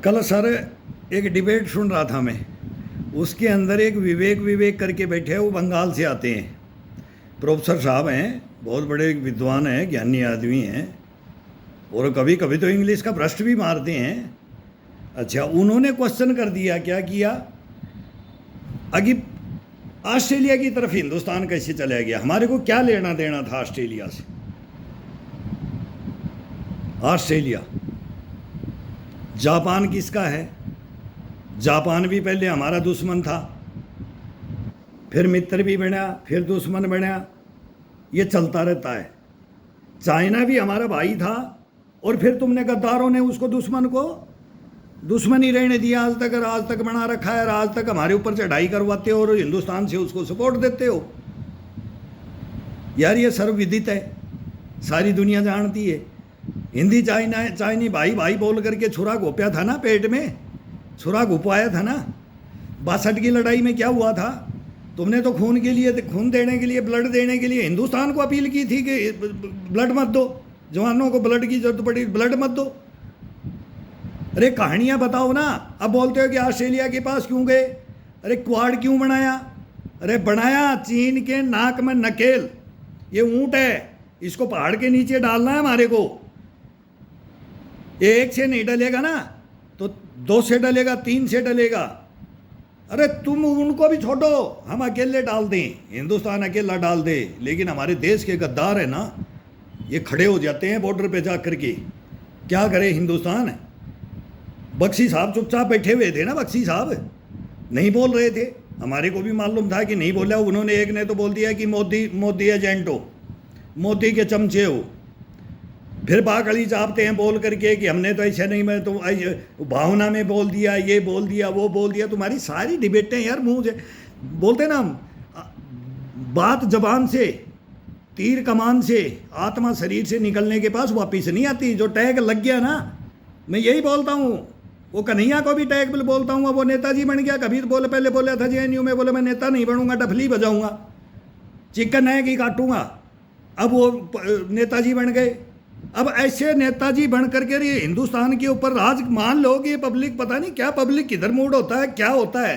कल सर एक डिबेट सुन रहा था मैं। उसके अंदर एक विवेक विवेक करके बैठे हैं, वो बंगाल से आते हैं, प्रोफेसर साहब हैं, बहुत बड़े विद्वान हैं, ज्ञानी आदमी हैं, और कभी कभी तो इंग्लिश का भ्रष्ट भी मारते हैं। अच्छा, उन्होंने क्वेश्चन कर दिया, क्या किया, अभी ऑस्ट्रेलिया की तरफ हिंदुस्तान कैसे चला गया, हमारे को क्या लेना देना था ऑस्ट्रेलिया से। ऑस्ट्रेलिया, जापान किसका है? जापान भी पहले हमारा दुश्मन था, फिर मित्र भी बना, फिर दुश्मन बना, ये चलता रहता है। चाइना भी हमारा भाई था, और फिर तुमने गद्दारों ने उसको दुश्मन को दुश्मन ही रहने दिया आज तक, और आज तक बना रखा है, और आज तक हमारे ऊपर चढ़ाई करवाते हो और हिंदुस्तान से उसको सपोर्ट देते हो। यार ये सर्वविदित है, सारी दुनिया जानती है। हिंदी चाइनी भाई भाई बोल करके छुरा घोपया था ना, पेट में छुरा घुपाया था ना। 62 की लड़ाई में क्या हुआ था? तुमने तो खून के लिए, खून देने के लिए, ब्लड देने के लिए हिंदुस्तान को अपील की थी कि ब्लड मत दो, जवानों को ब्लड की जरूरत पड़ी, ब्लड मत दो। अरे कहानियां बताओ ना। अब बोलते हो कि ऑस्ट्रेलिया के पास क्यों गए? अरे क्वाड क्यों बनाया? अरे बनाया चीन के नाक में नकेल, ये ऊंट है, इसको पहाड़ के नीचे डालना है हमारे को। एक से नहीं डलेगा ना तो 2 से डलेगा, 3 से डलेगा। अरे तुम उनको भी छोड़ो, हम अकेले डाल दें, हिंदुस्तान अकेला डाल दे, लेकिन हमारे देश के गद्दार है ना, ये खड़े हो जाते हैं बॉर्डर पे जा करके। क्या करे हिंदुस्तान? बख्शी साहब चुपचाप बैठे हुए थे ना, बख्शी साहब नहीं बोल रहे थे, हमारे को भी मालूम था कि नहीं बोला। उन्होंने, एक ने तो बोल दिया कि मोदी एजेंट हो, मोदी के चमचे हो, फिर बाकड़ी चापते हैं बोल करके कि हमने तो ऐसे नहीं, मैं तो भावना में बोल दिया, ये बोल दिया, वो बोल दिया। तुम्हारी सारी डिबेटें यार मुंह से बोलते ना, बात जबान से, तीर कमान से, आत्मा शरीर से निकलने के पास वापिस नहीं आती। जो टैग लग गया ना, मैं यही बोलता हूँ, वो कन्हैया को भी टैग बोलता हूँ, वो नेताजी बन गया। कभी बोले, पहले बोला था JNU में, बोले मैं नेता नहीं बनूंगा, डफली बजाऊंगा, चिकन है कि काटूंगा, अब वो नेताजी बन गए। अब ऐसे नेताजी बन करके ये हिंदुस्तान के ऊपर राज, मान लो कि ये पब्लिक, पता नहीं क्या पब्लिक किधर मूड होता है, क्या होता है,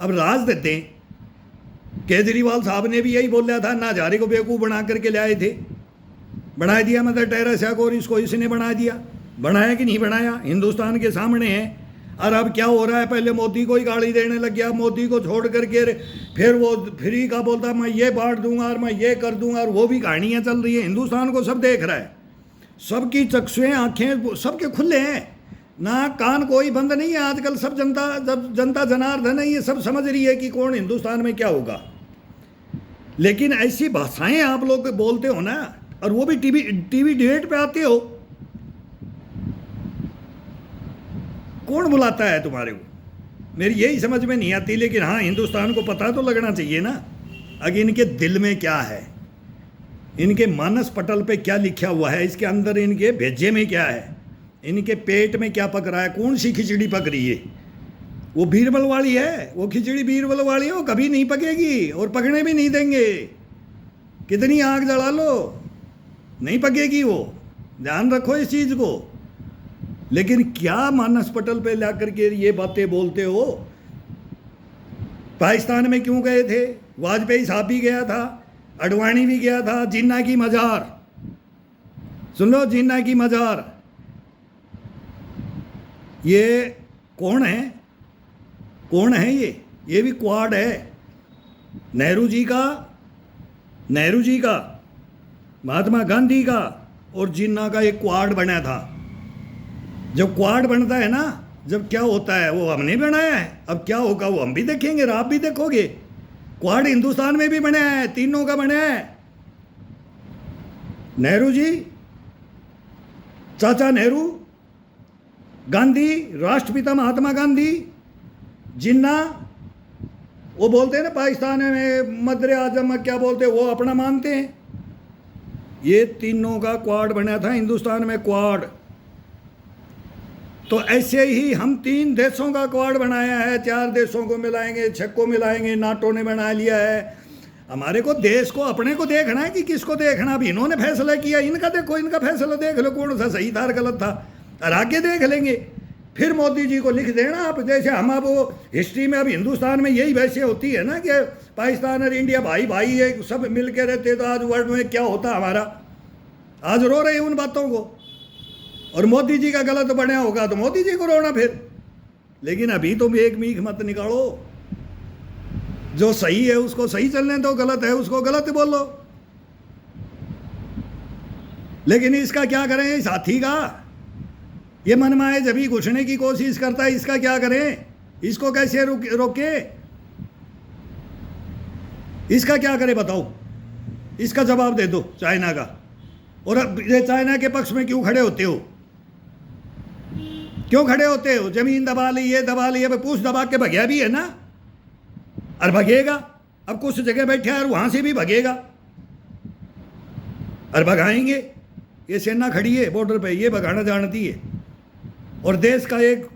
अब राज देते हैं। केजरीवाल साहब ने भी यही बोला था, ना हजारे को बेवकूफ़ बना करके ले आए थे, बना दिया मदर टेरेसा को, और इसको इसने बना दिया। बनाया कि नहीं बनाया? हिंदुस्तान के सामने है। और अब क्या हो रहा है? पहले मोदी को ही गाली देने लग गया, मोदी को छोड़ करके फिर वो फ्री का बोलता, मैं ये बांट दूंगा और मैं ये कर दूंगा, और वो भी कहानियाँ चल रही है। हिंदुस्तान को सब देख रहा है, सबकी चक्षुएं, आंखें सबके खुले हैं ना, कान कोई बंद नहीं है आजकल। सब जनता जनार्दन है, ये सब समझ रही है कि कौन हिंदुस्तान में क्या होगा। लेकिन ऐसी भाषाएं आप लोग बोलते हो ना, और वो भी टीवी डिबेट पे आते हो, कौन बुलाता है तुम्हारे को? मेरी यही समझ में नहीं आती। लेकिन हाँ, हिंदुस्तान को पता तो लगना चाहिए ना, अगर इनके दिल में क्या है, इनके मानस पटल पे क्या लिखा हुआ है, इसके अंदर इनके भेजे में क्या है, इनके पेट में क्या पक रहा है, कौन सी खिचड़ी पक रही है। वो बीरबल वाली है, वो खिचड़ी बीरबल वाली है, वो कभी नहीं पकेगी, और पकने भी नहीं देंगे। कितनी आग जला लो, नहीं पकेगी वो, ध्यान रखो इस चीज़ को। लेकिन क्या मानस पटल पे ला करके ये बातें बोलते हो? पाकिस्तान में क्यों गए थे? वाजपेयी साहब भी गया था, अडवाणी भी गया था। जिन्ना की मजार सुन लो, जिन्ना की मजार, ये कौन है? कौन है ये भी क्वाड है। नेहरू जी का, महात्मा गांधी का और जिन्ना का एक क्वाड बना था। जब क्वाड बनता है ना, जब क्या होता है, वो हमने बनाया है, अब क्या होगा वो हम भी देखेंगे और आप भी देखोगे। क्वाड हिंदुस्तान में भी बना है, तीनों का बना है। नेहरू जी, चाचा नेहरू, गांधी, राष्ट्रपिता महात्मा गांधी, जिन्ना, वो बोलते हैं ना पाकिस्तान में मदर आजम क्या बोलते हैं, वो अपना मानते हैं। ये तीनों का क्वाड बना था हिंदुस्तान में, क्वाड। तो ऐसे ही हम 3 देशों का क्वाड बनाया है, 4 देशों को मिलाएंगे, 6 को मिलाएंगे, नाटो ने बना लिया है। हमारे को देश को, अपने को देखना है कि किसको देखना। अभी इन्होंने फैसला किया, इनका देखो, इनका फैसला देख लो, कौन सा सही था और गलत था, और आगे देख लेंगे। फिर मोदी जी को लिख देना आप। जैसे हम अब वो हिस्ट्री में अब हिंदुस्तान में यही वैसे होती है ना कि पाकिस्तान और इंडिया भाई भाई है, सब मिल के रहते, तो आज वर्ल्ड में क्या होता हमारा। आज रो रहे हैं उन बातों को, और मोदी जी का गलत बना होगा तो मोदी जी को रोना फिर। लेकिन अभी तुम एक मीख मत निकालो, जो सही है उसको सही चलने दो, गलत है उसको गलत बोलो। लेकिन इसका क्या करें, इस हाथी का ये मनमाए जब ही घुसने की कोशिश करता है, इसका क्या करें, इसको कैसे रोके, इसका क्या करें बताओ, इसका जवाब दे दो चाइना का। और अब ये चाइना के पक्ष में क्यों खड़े होते हो, क्यों खड़े होते हो? जमीन दबा ली, ये दबा ली, अब पूछ दबा के भगया भी है ना, और भगेगा। अब कुछ जगह बैठे है और वहां से भी भगेगा, और भगाएंगे। ये सेना खड़ी है बॉर्डर पे, ये भगाना जानती है। और देश का एक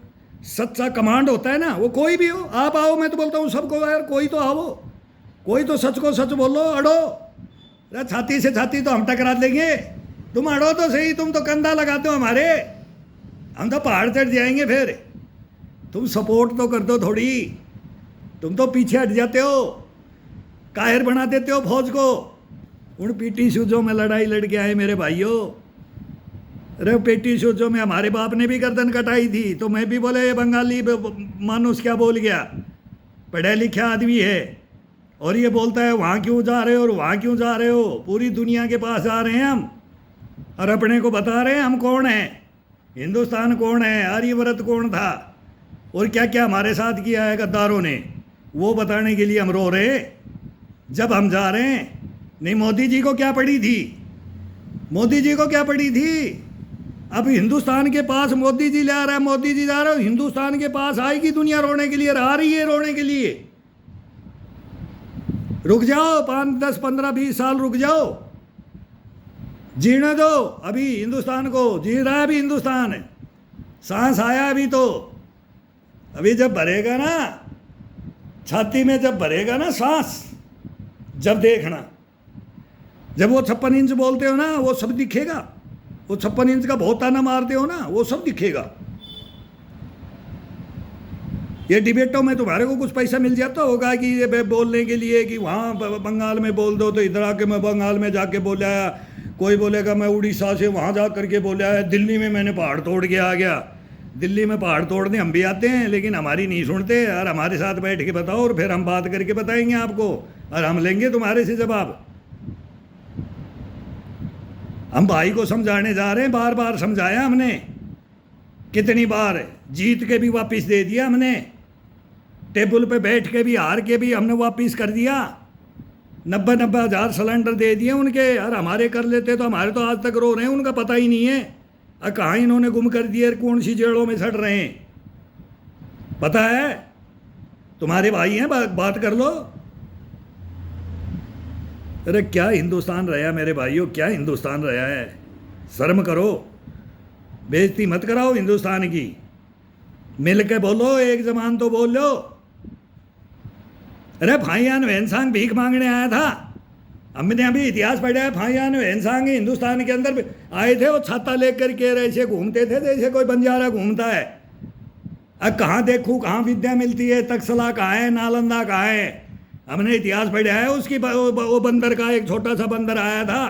सच्चा कमांड होता है ना, वो कोई भी हो, आप आओ, मैं तो बोलता हूँ सबको यार, कोई तो आओ, कोई तो सच को सच बोलो, अड़ो। अरे छाती से छाती तो हम टकरा लेंगे, तुम अड़ो तो सही, तुम तो कंधा लगाते हो हमारे, हम तो पहाड़ चढ़ जाएंगे फिर। तुम सपोर्ट तो कर दो थोड़ी, तुम तो पीछे हट जाते हो, कायर बना देते हो फौज को। उन पीटी सूजों में लड़ाई लड़ के आए मेरे भाइयों। अरे पेटी सूजों में हमारे बाप ने भी गर्दन कटाई थी, तो मैं भी बोले ये बंगाली मानुस क्या बोल गया, पढ़ा लिखा आदमी है, और ये बोलता है वहाँ क्यों जा रहे हो और वहाँ क्यों जा रहे हो। पूरी दुनिया के पास जा रहे हैं हम, और अपने को बता रहे हैं हम कौन हैं, हिंदुस्तान कौन है, आर्यव्रत कौन था, और क्या क्या हमारे साथ किया है गद्दारों ने, वो बताने के लिए हम रो रहे जब हम जा रहे हैं। नहीं, मोदी जी को क्या पड़ी थी, मोदी जी को क्या पड़ी थी। अब हिंदुस्तान के पास मोदी जी ले आ रहा है, मोदी जी जा रहे हो, हिंदुस्तान के पास आएगी दुनिया रोने के लिए, आ रही है रोने के लिए। रुक जाओ, 5, 10, 15, 20 साल रुक जाओ, जीने दो अभी हिंदुस्तान को, जी रहा है अभी हिंदुस्तान, सांस आया अभी तो। अभी जब भरेगा ना छाती में, जब भरेगा ना सांस, जब देखना, जब वो 56 इंच बोलते हो ना, वो सब दिखेगा, वो 56 इंच का बहुत ताना मारते हो ना, वो सब दिखेगा। ये डिबेटों में तुम्हारे को कुछ पैसा मिल जाता होगा कि ये बोलने के लिए कि वहाँ बंगाल में बोल दो, तो इधर आके मैं बंगाल में जाके बोला है, कोई बोलेगा मैं उड़ीसा से वहाँ जा करके बोला है, दिल्ली में मैंने पहाड़ तोड़ के आ गया। दिल्ली में पहाड़ तोड़ने हम भी आते हैं, लेकिन हमारी नहीं सुनते, और हमारे साथ बैठ के बताओ, और फिर हम बात करके बताएंगे आपको, और हम लेंगे तुम्हारे से जवाब। हम भाई को समझाने जा रहे हैं, बार बार समझाया हमने, कितनी बार जीत के भी वापस दे दिया हमने, टेबल पे बैठ के भी हार के भी हमने वापस कर दिया, 90-90 हज़ार सिलेंडर दे दिए उनके। और हमारे कर लेते तो हमारे तो आज तक रो रहे हैं, उनका पता ही नहीं है कहाँ इन्होंने गुम कर दिए, कौन सी जेड़ों में सड़ रहे हैं। पता है, तुम्हारे भाई हैं, बात कर लो। अरे क्या हिंदुस्तान रहा मेरे भाइयों, क्या हिंदुस्तान रहा है, शर्म करो, बेइज्जती मत कराओ हिंदुस्तान की। मिल के बोलो, एक जबान तो बोल लो। अरे फाइयान वैनसांग भीख मांगने आया था, हमने अभी इतिहास पढ़ा है, फाइयान वैनसांग हिंदुस्तान के अंदर आए थे, वो छाता लेकर के ऐसे घूमते थे जैसे कोई बंजारा घूमता है। अब कहाँ देखूँ, कहाँ विद्या मिलती है, तक्षशिला कहाँ है, नालंदा कहाँ है, हमने इतिहास पढ़ा है। उसकी वो बंदर का एक छोटा सा बंदर आया था,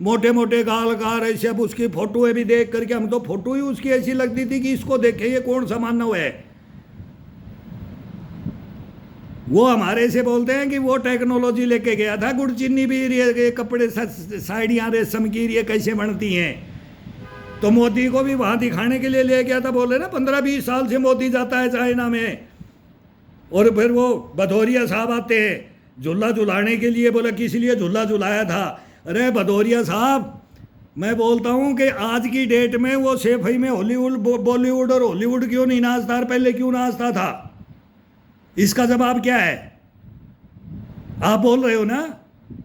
मोटे मोटे गालकार ऐसे, अब उसकी फोटो भी देख करके, हम तो फोटो ही उसकी ऐसी लगती थी कि इसको देखे ये कौन सा मानव है। वो हमारे से बोलते हैं कि वो टेक्नोलॉजी लेके गया था, गुड़ चीनी भी, ये कपड़े साड़ियाँ रेशम की ये कैसे बनती हैं, तो मोदी को भी वहाँ दिखाने के लिए ले गया था। बोले ना 15-20 साल से मोदी जाता है चाइना में, और फिर वो भदौरिया साहब आते हैं झूला झुलाने के लिए, बोला किस लिए झूला झुलाया था। अरे भदौरिया साहब, मैं बोलता हूँ कि आज की डेट में वो सेफई में हॉलीवुड, बॉलीवुड और हॉलीवुड क्यों नहीं नाचता, और पहले क्यों नाचता था, इसका जवाब क्या है? आप बोल रहे हो ना।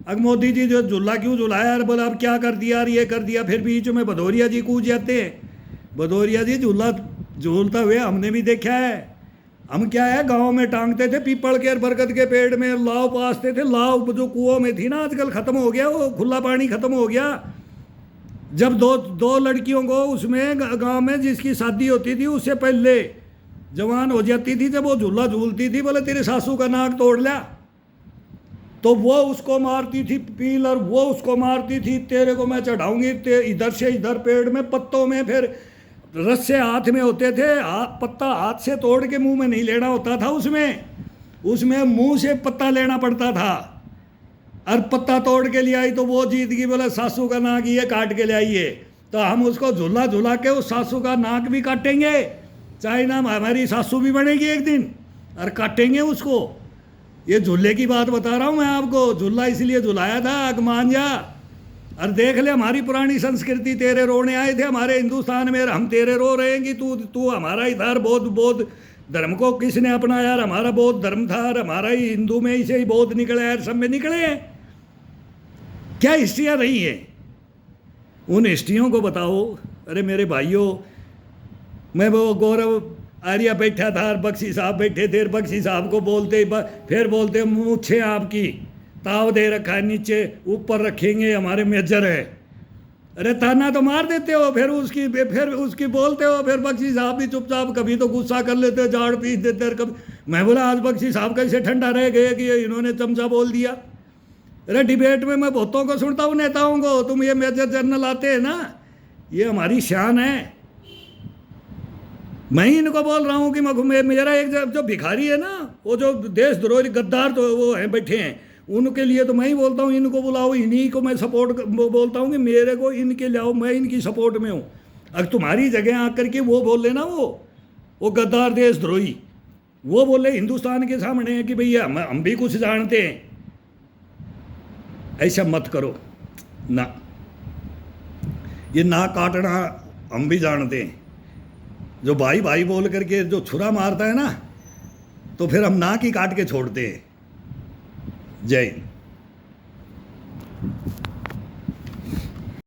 अब मोदी जी जो झूला क्यों झुलाया, और बोला अब क्या कर दिया, और ये कर दिया, फिर बीच में भदौरिया जी कूद जाते हैं। भदौरिया जी झूला झूलता हुए हमने भी देखा है। हम क्या है, गांव में टांगते थे पीपल के और बरगद के पेड़ में, लाव पासते थे, लाव जो कुओं में थी ना, आजकल खत्म हो गया, वो खुला पानी खत्म हो गया, जब दो दो लड़कियों को उसमें गांव में जिसकी शादी होती थी उससे पहले जवान हो जाती थी, जब वो झूला झूलती थी, बोले तेरे सासू का नाक तोड़ लिया, तो वो उसको मारती थी पील, और वो उसको मारती थी तेरे को मैं चढ़ाऊंगी, इधर से इधर पेड़ में पत्तों में, फिर रस्से हाथ में होते थे, पत्ता हाथ से तोड़ के मुंह में नहीं लेना होता था, उसमें मुंह से पत्ता लेना पड़ता था, और पत्ता तोड़ के ले आई तो वो जीत गई, बोले सासू का नाक ये काट के ले आइए, तो हम उसको झूला झूला के उस सासू का नाक भी काटेंगे, चाहे ना हमारी सासू भी बनेगी एक दिन, और काटेंगे उसको। ये झूले की बात बता रहा हूँ मैं आपको, झूला इसलिए झुलाया था कि मान जा, और देख ले हमारी पुरानी संस्कृति, तेरे रोने आए थे हमारे हिंदुस्तान में, हम तेरे रो रहे हैं कि तू हमारा इधर बौद्ध धर्म को किसने अपनाया, यार हमारा बौद्ध धर्म था, और हमारा ही हिंदू में इसे ही बौद्ध निकले, यार सब में निकले हैं। क्या हिस्ट्रियाँ रही हैं, उन हिस्ट्रियों को बताओ। अरे मेरे भाइयों, मैं वो गौरव आर्या बैठा था और बख्शी साहब बैठे थे, बख्शी साहब को बोलते फिर बोलते मूछे आपकी ताव दे रखा है, नीचे ऊपर रखेंगे हमारे मेजर है। अरे ताना तो मार देते हो, फिर उसकी बोलते हो, फिर बख्शी साहब भी चुपचाप, कभी तो गुस्सा कर लेते हो, झाड़ पीस देते, कभी मैं बोला आज बख्शी साहब कैसे ठंडा रह गए कि इन्होंने चमचा बोल दिया। अरे डिबेट में मैं बहुतों को सुनता हूँ, नेताओं को, तुम ये मेजर जनरल आते हैं ना, ये हमारी शान है। मैं ही इनको बोल रहा हूँ कि मेरा एक जो भिखारी है ना, वो जो देशद्रोही गद्दार तो वो हैं बैठे हैं, उनके लिए तो मैं ही बोलता हूँ इनको बुलाओ, इन्हीं को मैं सपोर्ट बोलता हूँ कि मेरे को इनके लाओ, मैं इनकी सपोर्ट में हूँ। अगर तुम्हारी जगह आकर के वो बोले ना, वो गद्दार देशद्रोही, वो बोले हिंदुस्तान के सामने कि भैया हम भी कुछ जानते हैं, ऐसा मत करो ना, ये ना काटना हम भी जानते हैं। जो भाई भाई बोल करके जो छुरा मारता है ना, तो फिर हम नाक ही काट के छोड़ते हैं। जय हिंद।